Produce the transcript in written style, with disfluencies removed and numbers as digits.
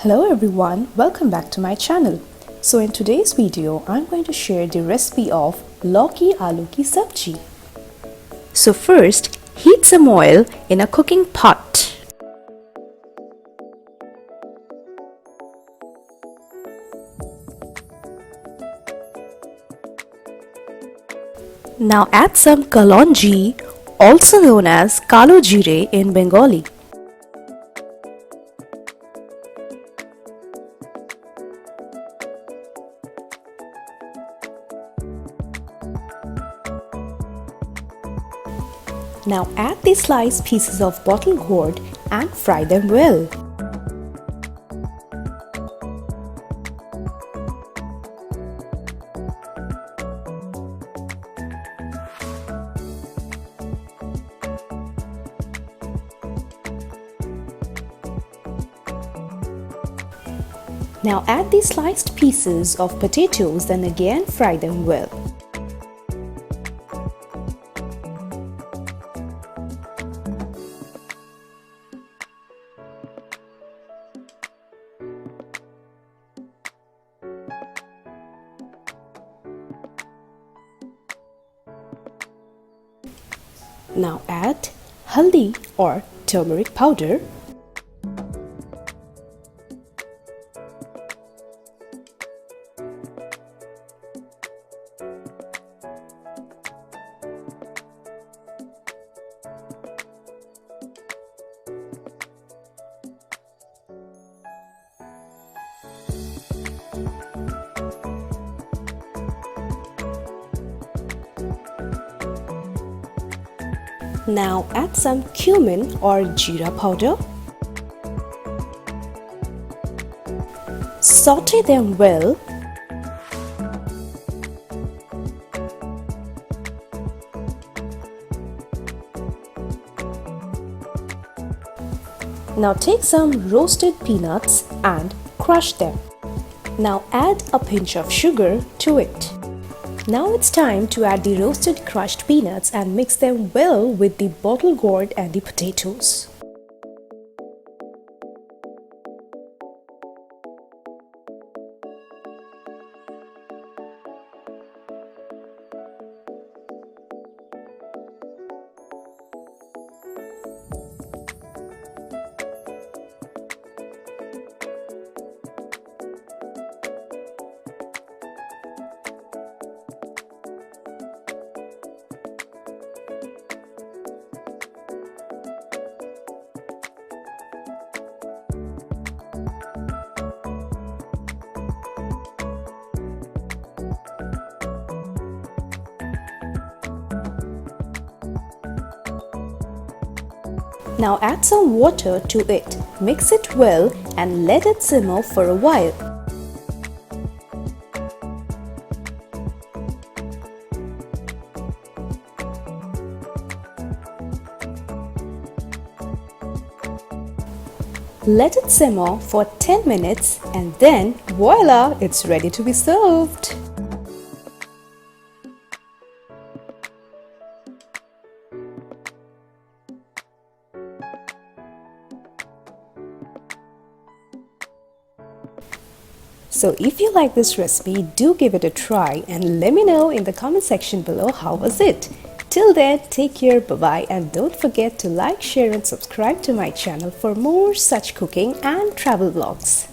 Hello everyone, welcome back to my channel. So in today's video, I'm going to share the recipe of Lauki Aloo ki sabji. So first, heat some oil in a cooking pot. Now add some kalonji, also known as kalo jeera in Bengali. Now add the sliced pieces of bottle gourd and fry them well. Now add the sliced pieces of potatoes and again fry them well. Now add haldi or turmeric powder, now add some cumin or jeera powder. Saute them well. Now take some roasted peanuts and crush them. Now add a pinch of sugar to it. Now it's time to add the roasted crushed peanuts and mix them well with the bottle gourd and the potatoes. Now add some water to it, mix it well and let it simmer for a while. Let it simmer for 10 minutes and then voila, it's ready to be served. So if you like this recipe, do give it a try and let me know in the comment section below how was it. Till then, take care, bye-bye, and don't forget to like, share and subscribe to my channel for more such cooking and travel vlogs.